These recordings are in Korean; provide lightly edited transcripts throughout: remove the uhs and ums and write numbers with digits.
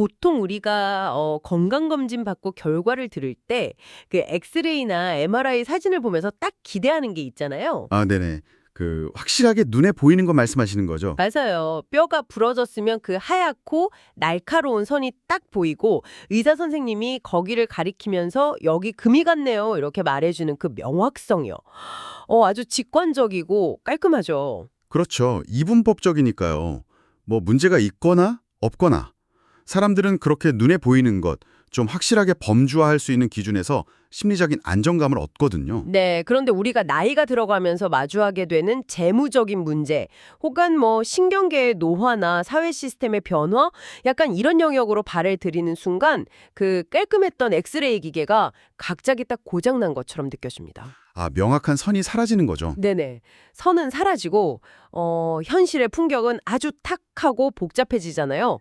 보통 우리가 건강검진 받고 결과를 들을 때 그 엑스레이나 MRI 사진을 보면서 딱 기대하는 게 있잖아요. 아, 네네. 확실하게 눈에 보이는 거 말씀하시는 거죠? 맞아요. 뼈가 부러졌으면 그 하얗고 날카로운 선이 딱 보이고 의사 선생님이 거기를 가리키면서 여기 금이 갔네요. 이렇게 말해주는 그 명확성이요. 아주 직관적이고 깔끔하죠. 그렇죠. 이분법적이니까요. 뭐 문제가 있거나 없거나 사람들은 그렇게 눈에 보이는 것, 좀 확실하게 범주화할 수 있는 기준에서 심리적인 안정감을 얻거든요. 네, 그런데 우리가 나이가 들어가면서 마주하게 되는 재무적인 문제, 혹은 뭐 신경계의 노화나 사회 시스템의 변화, 약간 이런 영역으로 발을 들이는 순간 그 깔끔했던 엑스레이 기계가 갑자기 딱 고장난 것처럼 느껴집니다. 아, 명확한 선이 사라지는 거죠. 네네. 선은 사라지고 현실의 풍경은 아주 탁하고 복잡해지잖아요.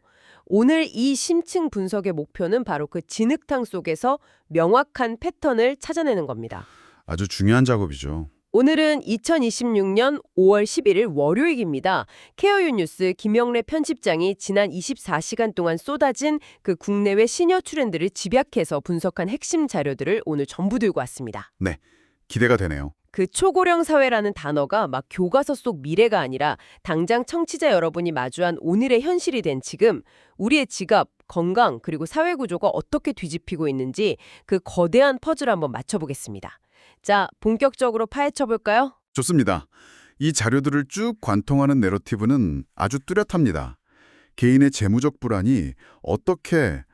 오늘 이 심층 분석의 목표는 바로 그 진흙탕 속에서 명확한 패턴을 찾아내는 겁니다. 아주 중요한 작업이죠. 오늘은 2026년 5월 11일 월요일입니다. 케어유 뉴스 김영래 편집장이 지난 24시간 동안 쏟아진 그 국내외 시니어 트렌드를 집약해서 분석한 핵심 자료들을 오늘 전부 들고 왔습니다. 네, 기대가 되네요. 그 초고령 사회라는 단어가 막 교과서 속 미래가 아니라 당장 청취자 여러분이 마주한 오늘의 현실이 된 지금 우리의 지갑, 건강, 그리고 사회 구조가 어떻게 뒤집히고 있는지 그 거대한 퍼즐 한번 맞춰보겠습니다. 자, 본격적으로 파헤쳐볼까요? 좋습니다. 이 자료들을 쭉 관통하는 내러티브는 아주 뚜렷합니다. 개인의 재무적 불안이 어떻게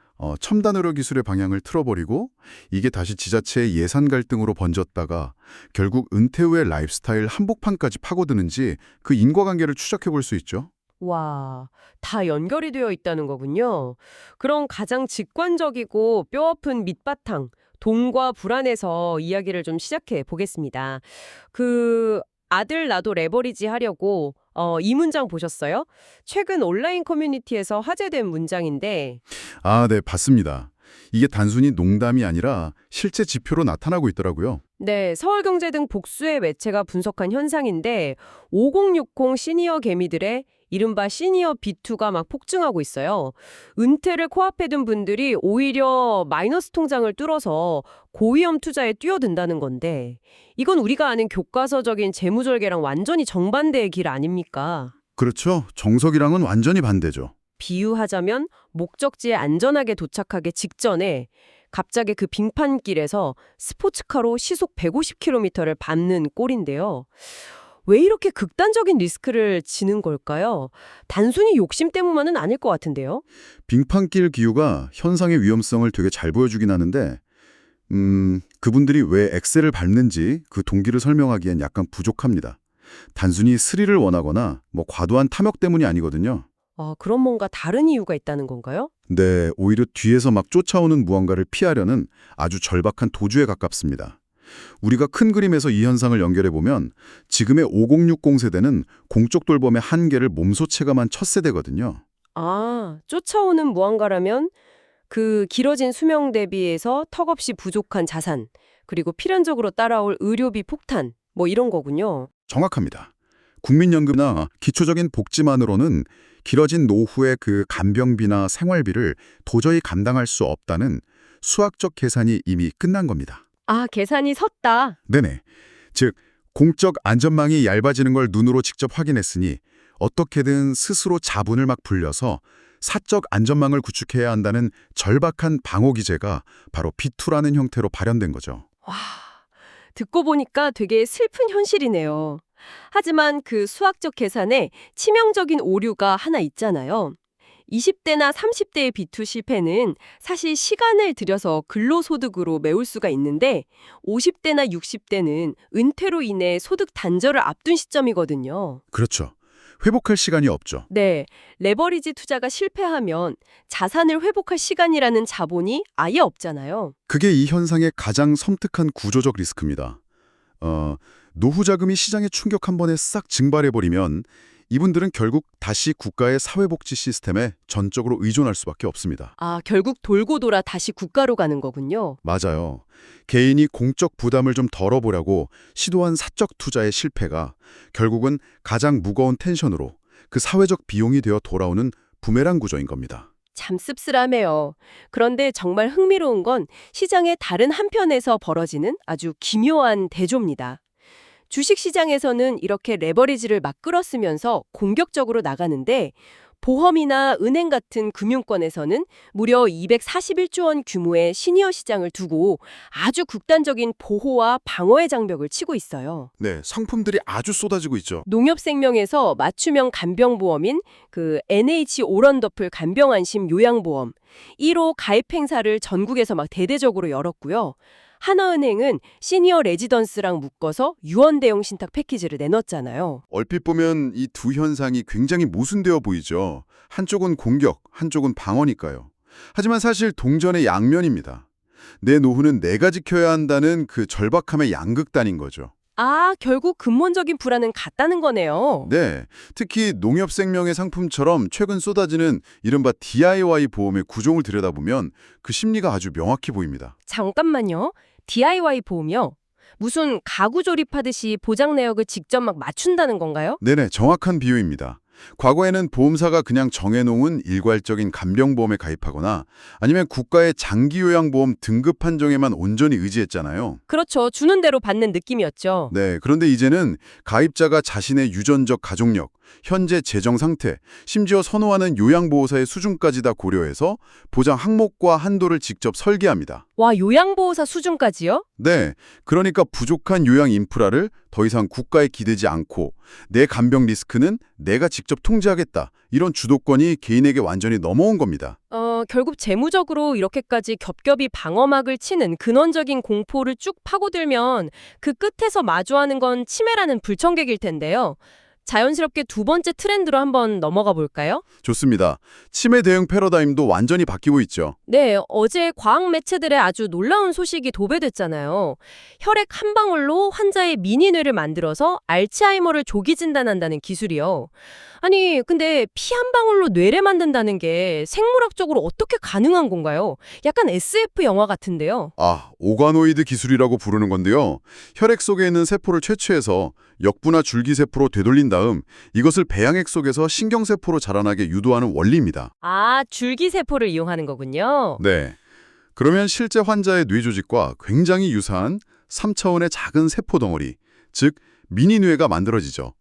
첨단 의료 기술의 방향을 틀어버리고 이게 다시 지자체의 예산 갈등으로 번졌다가 결국 은퇴 후의 라이프스타일 한복판까지 파고드는지 그 인과관계를 추적해 볼 수 있죠. 와, 다 연결이 되어 있다는 거군요. 그럼 가장 직관적이고 뼈아픈 밑바탕, 돈과 불안에서 이야기를 좀 시작해 보겠습니다. 그 아들 나도 레버리지 하려고 이 문장 보셨어요? 최근 온라인 커뮤니티에서 화제된 문장인데 아, 네, 봤습니다. 이게 단순히 농담이 아니라 실제 지표로 나타나고 있더라고요. 네, 서울경제 등 복수의 매체가 분석한 현상인데 5060 시니어 개미들의 이른바 시니어 B2가 막 폭증하고 있어요. 은퇴를 코앞에 둔 분들이 오히려 마이너스 통장을 뚫어서 고위험 투자에 뛰어든다는 건데 이건 우리가 아는 교과서적인 재무절개랑 완전히 정반대의 길 아닙니까? 그렇죠. 정석이랑은 완전히 반대죠. 비유하자면 목적지에 안전하게 도착하기 직전에 갑자기 그 빙판길에서 스포츠카로 시속 150km를 밟는 꼴인데요. 왜 이렇게 극단적인 리스크를 지는 걸까요? 단순히 욕심 때문만은 아닐 것 같은데요. 빙판길 기후가 현상의 위험성을 되게 잘 보여주긴 하는데 그분들이 왜 엑셀을 밟는지 그 동기를 설명하기엔 약간 부족합니다. 단순히 스릴을 원하거나 뭐 과도한 탐욕 때문이 아니거든요. 그럼 뭔가 다른 이유가 있다는 건가요? 네, 오히려 뒤에서 막 쫓아오는 무언가를 피하려는 아주 절박한 도주에 가깝습니다. 우리가 큰 그림에서 이 현상을 연결해보면 지금의 5060 세대는 공적 돌봄의 한계를 몸소 체감한 첫 세대거든요. 아, 쫓아오는 무언가라면 그 길어진 수명 대비해서 턱없이 부족한 자산, 그리고 필연적으로 따라올 의료비 폭탄, 뭐 이런 거군요. 정확합니다. 국민연금이나 기초적인 복지만으로는 길어진 노후의 그 간병비나 생활비를 도저히 감당할 수 없다는 수학적 계산이 이미 끝난 겁니다. 아, 계산이 섰다. 네네. 즉, 공적 안전망이 얇아지는 걸 눈으로 직접 확인했으니 어떻게든 스스로 자본을 막 불려서 사적 안전망을 구축해야 한다는 절박한 방어 기제가 바로 B2라는 형태로 발현된 거죠. 와, 듣고 보니까 되게 슬픈 현실이네요. 하지만 그 수학적 계산에 치명적인 오류가 하나 있잖아요. 20대나 30대의 B2 실패는 사실 시간을 들여서 근로소득으로 메울 수가 있는데 50대나 60대는 은퇴로 인해 소득 단절을 앞둔 시점이거든요. 그렇죠. 회복할 시간이 없죠. 네, 레버리지 투자가 실패하면 자산을 회복할 시간이라는 자본이 아예 없잖아요. 그게 이 현상의 가장 섬뜩한 구조적 리스크입니다. 노후 자금이 시장에 충격 한 번에 싹 증발해버리면 이분들은 결국 다시 국가의 사회복지 시스템에 전적으로 의존할 수밖에 없습니다. 아, 결국 돌고 돌아 다시 국가로 가는 거군요. 맞아요. 개인이 공적 부담을 좀 덜어보려고 시도한 사적 투자의 실패가 결국은 가장 무거운 텐션으로 그 사회적 비용이 되어 돌아오는 부메랑 구조인 겁니다. 참 씁쓸하네요. 그런데 정말 흥미로운 건 시장의 다른 한편에서 벌어지는 아주 기묘한 대조입니다. 주식시장에서는 이렇게 레버리지를 막 끌어쓰면서 공격적으로 나가는데 보험이나 은행 같은 금융권에서는 무려 241조 원 규모의 시니어 시장을 두고 아주 극단적인 보호와 방어의 장벽을 치고 있어요. 네, 상품들이 아주 쏟아지고 있죠. 농협생명에서 맞춤형 간병보험인 그 NH 오런더플 간병안심 요양보험 1호 가입 행사를 전국에서 막 대대적으로 열었고요. 하나은행은 시니어 레지던스랑 묶어서 유언 대용 신탁 패키지를 내놨잖아요. 얼핏 보면 이 두 현상이 굉장히 모순되어 보이죠. 한쪽은 공격, 한쪽은 방어니까요. 하지만 사실 동전의 양면입니다. 내 노후는 내가 지켜야 한다는 그 절박함의 양극단인 거죠. 아, 결국 근본적인 불안은 같다는 거네요. 네, 특히 농협생명의 상품처럼 최근 쏟아지는 이른바 DIY 보험의 구종을 들여다보면 그 심리가 아주 명확히 보입니다. 잠깐만요. DIY 보험이요? 무슨 가구 조립하듯이 보장 내역을 직접 막 맞춘다는 건가요? 네네, 정확한 비유입니다. 과거에는 보험사가 그냥 정해놓은 일괄적인 간병보험에 가입하거나 아니면 국가의 장기요양보험 등급 판정에만 온전히 의지했잖아요. 그렇죠. 주는 대로 받는 느낌이었죠. 네, 그런데 이제는 가입자가 자신의 유전적 가족력, 현재 재정 상태, 심지어 선호하는 요양보호사의 수준까지 다 고려해서 보장 항목과 한도를 직접 설계합니다. 와, 요양보호사 수준까지요? 네, 그러니까 부족한 요양 인프라를 더 이상 국가에 기대지 않고 내 간병 리스크는 내가 직접 통제하겠다. 이런 주도권이 개인에게 완전히 넘어온 겁니다. 결국 재무적으로 이렇게까지 겹겹이 방어막을 치는 근원적인 공포를 쭉 파고들면 그 끝에서 마주하는 건 치매라는 불청객일 텐데요. 자연스럽게 두 번째 트렌드로 한번 넘어가 볼까요? 좋습니다. 치매 대응 패러다임도 완전히 바뀌고 있죠. 네, 어제 과학 매체들의 아주 놀라운 소식이 도배됐잖아요. 혈액 한 방울로 환자의 미니뇌를 만들어서 알츠하이머를 조기 진단한다는 기술이요. 아니, 근데 피 한 방울로 뇌를 만든다는 게 생물학적으로 어떻게 가능한 건가요? 약간 SF 영화 같은데요. 아, 오가노이드 기술이라고 부르는 건데요. 혈액 속에 있는 세포를 채취해서 역부나 줄기세포로 되돌린 다음 이것을 배양액 속에서 신경세포로 자라나게 유도하는 원리입니다. 아, 줄기세포를 이용하는 거군요. 네. 그러면 실제 환자의 뇌 조직과 굉장히 유사한 3차원의 작은 세포 덩어리, 즉 미니뇌가 만들어지죠.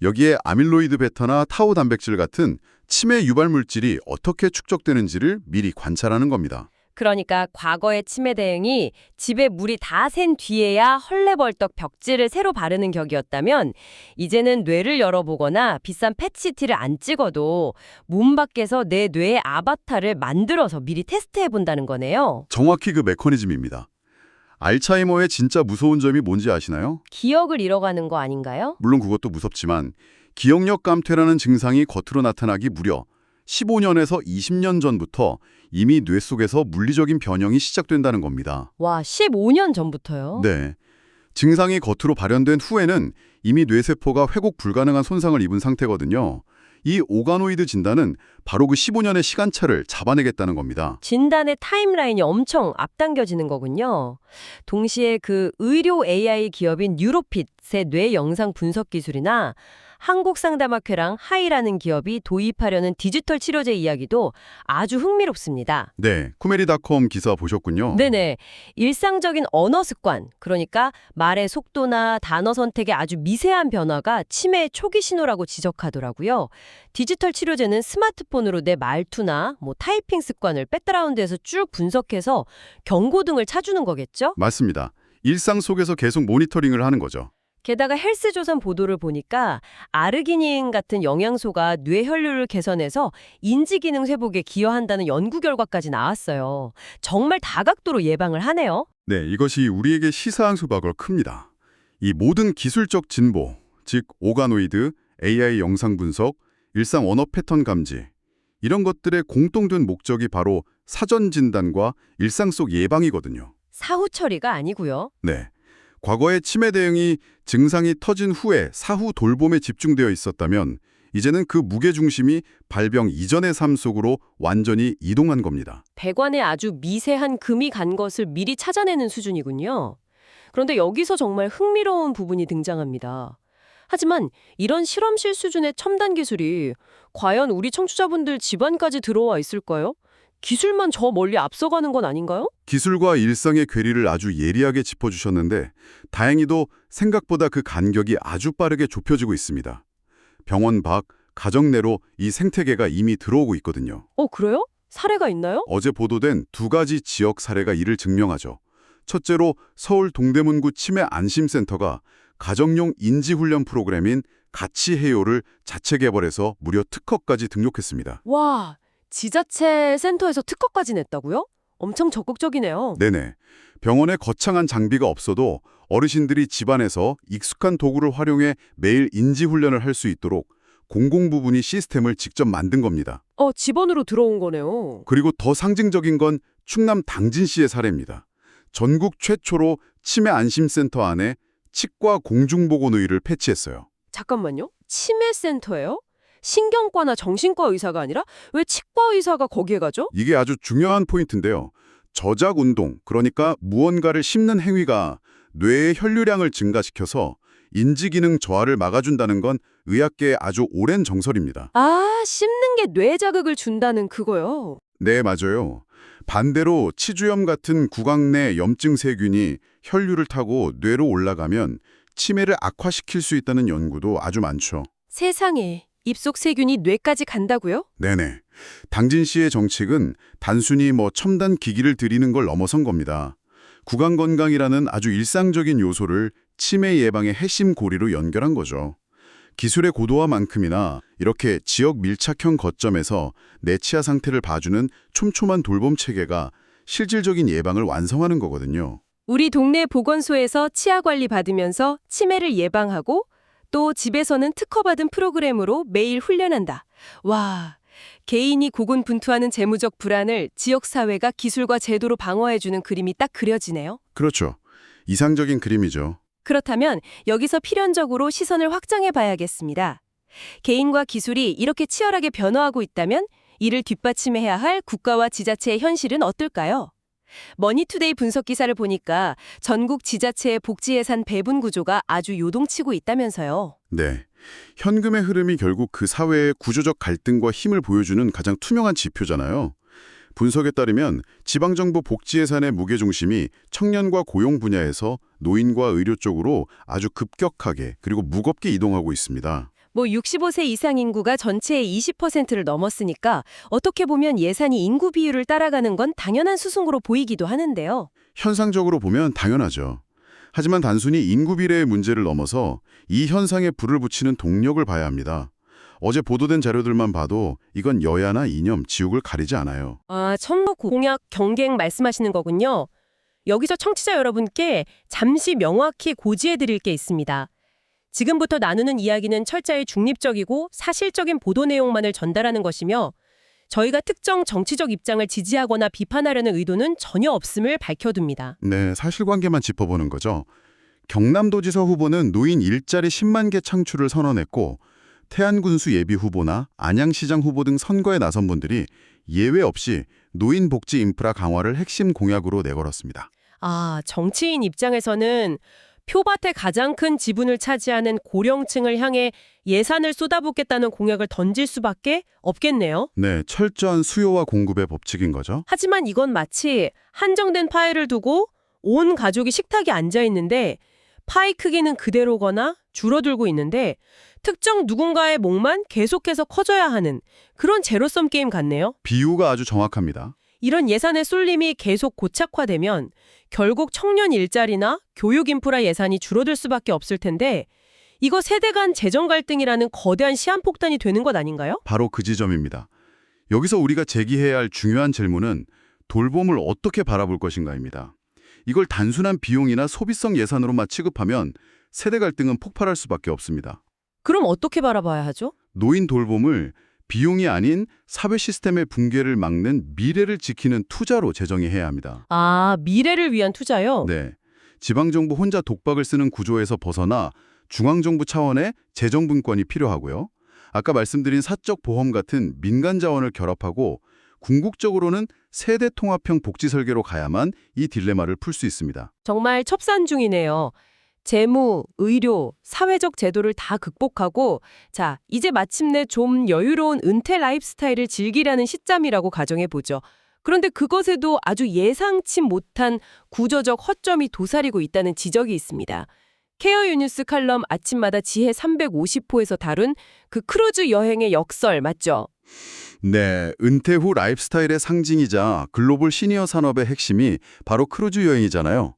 여기에 아밀로이드 베타나 타우 단백질 같은 치매 유발 물질이 어떻게 축적되는지를 미리 관찰하는 겁니다. 그러니까 과거의 치매 대응이 집에 물이 다 샌 뒤에야 헐레벌떡 벽지를 새로 바르는 격이었다면 이제는 뇌를 열어보거나 비싼 펫CT를 안 찍어도 문 밖에서 내 뇌의 아바타를 만들어서 미리 테스트해본다는 거네요. 정확히 그 메커니즘입니다. 알츠하이머의 진짜 무서운 점이 뭔지 아시나요? 기억을 잃어가는 거 아닌가요? 물론 그것도 무섭지만 기억력 감퇴라는 증상이 겉으로 나타나기 무려 15년에서 20년 전부터 이미 뇌 속에서 물리적인 변형이 시작된다는 겁니다. 와, 15년 전부터요? 네. 증상이 겉으로 발현된 후에는 이미 뇌세포가 회복 불가능한 손상을 입은 상태거든요. 이 오가노이드 진단은 바로 그 15년의 시간차를 잡아내겠다는 겁니다. 진단의 타임라인이 엄청 앞당겨지는 거군요. 동시에 그 의료 AI 기업인 뉴로핏의 뇌 영상 분석 기술이나 한국상담학회랑 하이라는 기업이 도입하려는 디지털 치료제 이야기도 아주 흥미롭습니다. 네, 쿠메리닷컴 기사 보셨군요. 네네. 일상적인 언어 습관, 그러니까 말의 속도나 단어 선택의 아주 미세한 변화가 치매의 초기 신호라고 지적하더라고요. 디지털 치료제는 스마트폰으로 내 말투나 타이핑 습관을 백그라운드에서 쭉 분석해서 경고등을 쳐주는 거겠죠? 맞습니다. 일상 속에서 계속 모니터링을 하는 거죠. 게다가 헬스조선 보도를 보니까 아르기닌 같은 영양소가 뇌 혈류를 개선해서 인지기능 회복에 기여한다는 연구 결과까지 나왔어요. 정말 다각도로 예방을 하네요. 네, 이것이 우리에게 시사한 수박을 큽니다. 이 모든 기술적 진보, 즉 오가노이드, AI 영상 분석, 일상 언어 패턴 감지, 이런 것들의 공통된 목적이 바로 사전 진단과 일상 속 예방이거든요. 사후 처리가 아니고요. 네. 과거의 치매 대응이 증상이 터진 후에 사후 돌봄에 집중되어 있었다면 이제는 그 무게중심이 발병 이전의 삶 속으로 완전히 이동한 겁니다. 배관에 아주 미세한 금이 간 것을 미리 찾아내는 수준이군요. 그런데 여기서 정말 흥미로운 부분이 등장합니다. 하지만 이런 실험실 수준의 첨단 기술이 과연 우리 청취자분들 집안까지 들어와 있을까요? 기술만 저 멀리 앞서가는 건 아닌가요? 기술과 일상의 괴리를 아주 예리하게 짚어주셨는데 다행히도 생각보다 그 간격이 아주 빠르게 좁혀지고 있습니다. 병원 밖, 가정 내로 이 생태계가 이미 들어오고 있거든요. 그래요? 사례가 있나요? 어제 보도된 두 가지 지역 사례가 이를 증명하죠. 첫째로 서울 동대문구 치매 안심센터가 가정용 인지훈련 프로그램인 같이 해요를 자체 개발해서 무려 특허까지 등록했습니다. 와, 지자체 센터에서 특허까지 냈다고요? 엄청 적극적이네요. 네네. 병원에 거창한 장비가 없어도 어르신들이 집안에서 익숙한 도구를 활용해 매일 인지훈련을 할 수 있도록 공공부문이 시스템을 직접 만든 겁니다. 집원으로 들어온 거네요. 그리고 더 상징적인 건 충남 당진시의 사례입니다. 전국 최초로 치매 안심센터 안에 치과 공중보건의를 패치했어요. 잠깐만요. 치매센터예요? 신경과나 정신과 의사가 아니라 왜 치과 의사가 거기에 가죠? 이게 아주 중요한 포인트인데요. 저작 운동, 그러니까 무언가를 씹는 행위가 뇌의 혈류량을 증가시켜서 인지기능 저하를 막아준다는 건 의학계의 아주 오랜 정설입니다. 아, 씹는 게 뇌 자극을 준다는 그거요. 네, 맞아요. 반대로 치주염 같은 구강 내 염증 세균이 혈류를 타고 뇌로 올라가면 치매를 악화시킬 수 있다는 연구도 아주 많죠. 세상에, 입속 세균이 뇌까지 간다고요? 네네. 당진시의 정책은 단순히 첨단 기기를 들이는 걸 넘어선 겁니다. 구강 건강이라는 아주 일상적인 요소를 치매 예방의 핵심 고리로 연결한 거죠. 기술의 고도화만큼이나 이렇게 지역 밀착형 거점에서 내 치아 상태를 봐주는 촘촘한 돌봄 체계가 실질적인 예방을 완성하는 거거든요. 우리 동네 보건소에서 치아 관리 받으면서 치매를 예방하고 또 집에서는 특허받은 프로그램으로 매일 훈련한다. 와, 개인이 고군분투하는 재무적 불안을 지역사회가 기술과 제도로 방어해주는 그림이 딱 그려지네요. 그렇죠. 이상적인 그림이죠. 그렇다면 여기서 필연적으로 시선을 확장해 봐야겠습니다. 개인과 기술이 이렇게 치열하게 변화하고 있다면 이를 뒷받침해야 할 국가와 지자체의 현실은 어떨까요? 머니투데이 분석 기사를 보니까 전국 지자체의 복지 예산 배분 구조가 아주 요동치고 있다면서요. 네. 현금의 흐름이 결국 그 사회의 구조적 갈등과 힘을 보여주는 가장 투명한 지표잖아요. 분석에 따르면 지방정부 복지 예산의 무게중심이 청년과 고용 분야에서 노인과 의료 쪽으로 아주 급격하게 그리고 무겁게 이동하고 있습니다. 65세 이상 인구가 전체의 20%를 넘었으니까 어떻게 보면 예산이 인구 비율을 따라가는 건 당연한 수순으로 보이기도 하는데요. 현상적으로 보면 당연하죠. 하지만 단순히 인구 비례의 문제를 넘어서 이 현상에 불을 붙이는 동력을 봐야 합니다. 어제 보도된 자료들만 봐도 이건 여야나 이념, 지역을 가리지 않아요. 천국 공약 경쟁 말씀하시는 거군요. 여기서 청취자 여러분께 잠시 명확히 고지해 드릴 게 있습니다. 지금부터 나누는 이야기는 철저히 중립적이고 사실적인 보도 내용만을 전달하는 것이며 저희가 특정 정치적 입장을 지지하거나 비판하려는 의도는 전혀 없음을 밝혀둡니다. 네, 사실관계만 짚어보는 거죠. 경남도지사 후보는 노인 일자리 10만 개 창출을 선언했고 태안군수 예비 후보나 안양시장 후보 등 선거에 나선 분들이 예외 없이 노인 복지 인프라 강화를 핵심 공약으로 내걸었습니다. 정치인 입장에서는 표밭에 가장 큰 지분을 차지하는 고령층을 향해 예산을 쏟아붓겠다는 공약을 던질 수밖에 없겠네요. 네, 철저한 수요와 공급의 법칙인 거죠. 하지만 이건 마치 한정된 파이를 두고 온 가족이 식탁에 앉아 있는데 파이 크기는 그대로거나 줄어들고 있는데 특정 누군가의 몫만 계속해서 커져야 하는 그런 제로섬 게임 같네요. 비유가 아주 정확합니다. 이런 예산의 쏠림이 계속 고착화되면 결국 청년 일자리나 교육 인프라 예산이 줄어들 수밖에 없을 텐데 이거 세대 간 재정 갈등이라는 거대한 시한폭탄이 되는 것 아닌가요? 바로 그 지점입니다. 여기서 우리가 제기해야 할 중요한 질문은 돌봄을 어떻게 바라볼 것인가입니다. 이걸 단순한 비용이나 소비성 예산으로만 취급하면 세대 갈등은 폭발할 수밖에 없습니다. 그럼 어떻게 바라봐야 하죠? 노인 돌봄을 비용이 아닌 사회 시스템의 붕괴를 막는 미래를 지키는 투자로 재정해야 합니다. 미래를 위한 투자요? 네, 지방정부 혼자 독박을 쓰는 구조에서 벗어나 중앙정부 차원의 재정분권이 필요하고요. 아까 말씀드린 사적 보험 같은 민간 자원을 결합하고 궁극적으로는 세대 통합형 복지 설계로 가야만 이 딜레마를 풀 수 있습니다. 정말 첩산중이네요. 재무, 의료, 사회적 제도를 다 극복하고 자, 이제 마침내 좀 여유로운 은퇴 라이프스타일을 즐기려는 시점이라고 가정해보죠. 그런데 그것에도 아주 예상치 못한 구조적 허점이 도사리고 있다는 지적이 있습니다. 케어 유니스 칼럼 아침마다 지혜 350호에서 다룬 그 크루즈 여행의 역설 맞죠? 네, 은퇴 후 라이프스타일의 상징이자 글로벌 시니어 산업의 핵심이 바로 크루즈 여행이잖아요.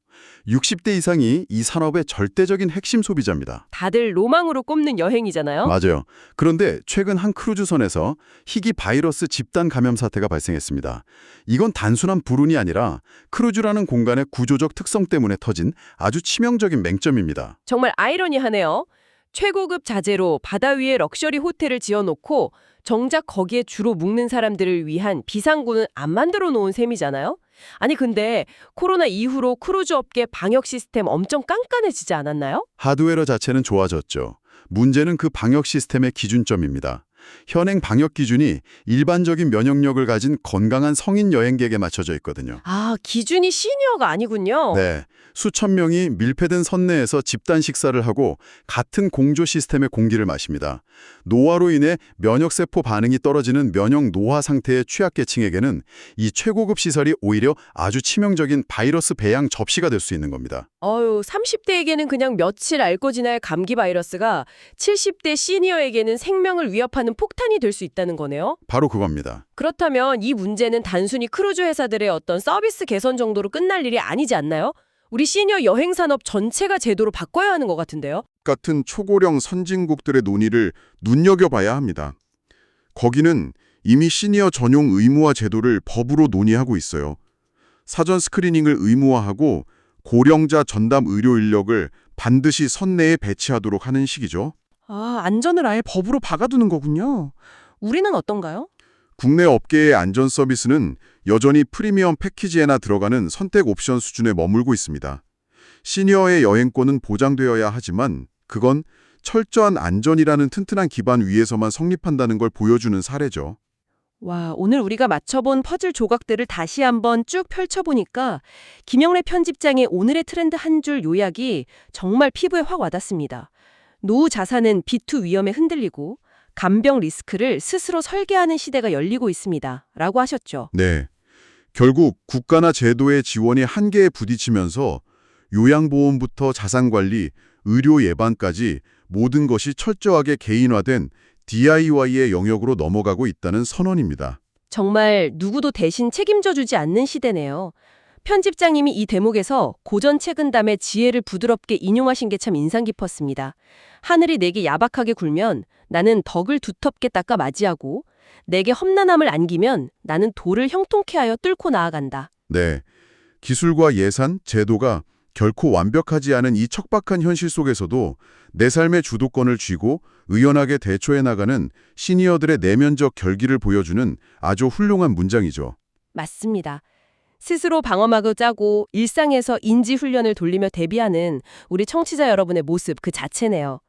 60대 이상이 이 산업의 절대적인 핵심 소비자입니다. 다들 로망으로 꼽는 여행이잖아요. 맞아요. 그런데 최근 한 크루즈선에서 희귀 바이러스 집단 감염 사태가 발생했습니다. 이건 단순한 불운이 아니라 크루즈라는 공간의 구조적 특성 때문에 터진 아주 치명적인 맹점입니다. 정말 아이러니하네요. 최고급 자재로 바다 위에 럭셔리 호텔을 지어놓고 정작 거기에 주로 묵는 사람들을 위한 비상구는 안 만들어 놓은 셈이잖아요. 아니 근데 코로나 이후로 크루즈 업계 방역 시스템 엄청 깐깐해지지 않았나요? 하드웨어 자체는 좋아졌죠. 문제는 그 방역 시스템의 기준점입니다. 현행 방역 기준이 일반적인 면역력을 가진 건강한 성인 여행객에 맞춰져 있거든요. 아, 기준이 시니어가 아니군요. 네, 수천 명이 밀폐된 선내에서 집단 식사를 하고 같은 공조 시스템의 공기를 마십니다. 노화로 인해 면역세포 반응이 떨어지는 면역 노화 상태의 취약계층에게는 이 최고급 시설이 오히려 아주 치명적인 바이러스 배양 접시가 될 수 있는 겁니다. 30대에게는 그냥 며칠 앓고 지날 감기 바이러스가 70대 시니어에게는 생명을 위협하는 폭탄이 될 수 있다는 거네요. 바로 그겁니다. 그렇다면 이 문제는 단순히 크루즈 회사들의 어떤 서비스 개선 정도로 끝날 일이 아니지 않나요? 우리 시니어 여행 산업 전체가 제도로 바꿔야 하는 것 같은데요. 같은 초고령 선진국들의 논의를 눈여겨봐야 합니다. 거기는 이미 시니어 전용 의무화 제도를 법으로 논의하고 있어요. 사전 스크리닝을 의무화하고 고령자 전담 의료 인력을 반드시 선내에 배치하도록 하는 식이죠. 아, 안전을 아예 법으로 박아두는 거군요. 우리는 어떤가요? 국내 업계의 안전 서비스는 여전히 프리미엄 패키지에나 들어가는 선택 옵션 수준에 머물고 있습니다. 시니어의 여행권은 보장되어야 하지만 그건 철저한 안전이라는 튼튼한 기반 위에서만 성립한다는 걸 보여주는 사례죠. 와, 오늘 우리가 맞춰본 퍼즐 조각들을 다시 한번 쭉 펼쳐보니까 김영래 편집장의 오늘의 트렌드 한 줄 요약이 정말 피부에 확 와닿습니다. 노후 자산은 비투 위험에 흔들리고 간병 리스크를 스스로 설계하는 시대가 열리고 있습니다. 라고 하셨죠. 네. 결국 국가나 제도의 지원이 한계에 부딪히면서 요양보험부터 자산관리, 의료 예방까지 모든 것이 철저하게 개인화된 DIY의 영역으로 넘어가고 있다는 선언입니다. 정말 누구도 대신 책임져 주지 않는 시대네요. 편집장님이 이 대목에서 고전 책은담의 지혜를 부드럽게 인용하신 게 참 인상 깊었습니다. 하늘이 내게 야박하게 굴면 나는 덕을 두텁게 닦아 맞이하고 내게 험난함을 안기면 나는 돌을 형통케 하여 뚫고 나아간다. 네. 기술과 예산, 제도가 결코 완벽하지 않은 이 척박한 현실 속에서도 내 삶의 주도권을 쥐고 의연하게 대처해 나가는 시니어들의 내면적 결기를 보여주는 아주 훌륭한 문장이죠. 맞습니다. 스스로 방어막을 짜고 일상에서 인지 훈련을 돌리며 대비하는 우리 청취자 여러분의 모습 그 자체네요.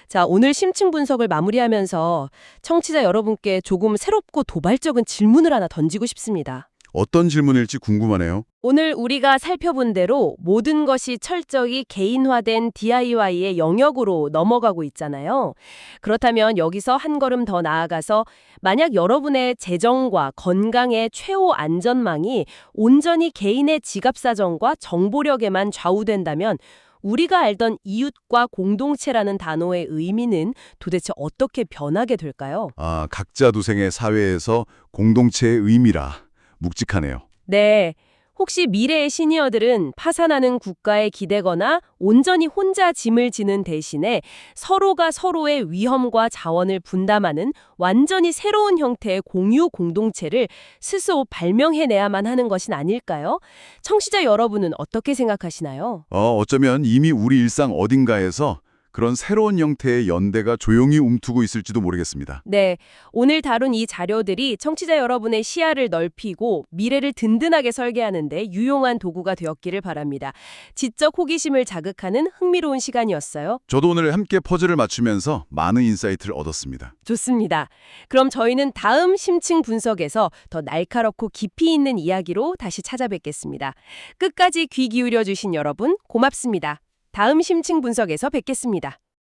자, 오늘 심층 분석을 마무리하면서 청취자 여러분께 조금 새롭고 도발적인 질문을 하나 던지고 싶습니다. 어떤 질문일지 궁금하네요. 오늘 우리가 살펴본 대로 모든 것이 철저히 개인화된 DIY의 영역으로 넘어가고 있잖아요. 그렇다면 여기서 한 걸음 더 나아가서 만약 여러분의 재정과 건강의 최후 안전망이 온전히 개인의 지갑 사정과 정보력에만 좌우된다면 우리가 알던 이웃과 공동체라는 단어의 의미는 도대체 어떻게 변하게 될까요? 각자 도생의 사회에서 공동체의 의미라. 묵직하네요. 네. 혹시 미래의 시니어들은 파산하는 국가에 기대거나 온전히 혼자 짐을 지는 대신에 서로가 서로의 위험과 자원을 분담하는 완전히 새로운 형태의 공유 공동체를 스스로 발명해내야만 하는 것은 아닐까요? 청취자 여러분은 어떻게 생각하시나요? 어쩌면 이미 우리 일상 어딘가에서 그런 새로운 형태의 연대가 조용히 움트고 있을지도 모르겠습니다. 네, 오늘 다룬 이 자료들이 청취자 여러분의 시야를 넓히고 미래를 든든하게 설계하는 데 유용한 도구가 되었기를 바랍니다. 지적 호기심을 자극하는 흥미로운 시간이었어요. 저도 오늘 함께 퍼즐을 맞추면서 많은 인사이트를 얻었습니다. 좋습니다. 그럼 저희는 다음 심층 분석에서 더 날카롭고 깊이 있는 이야기로 다시 찾아뵙겠습니다. 끝까지 귀 기울여 주신 여러분 고맙습니다. 다음 심층 분석에서 뵙겠습니다.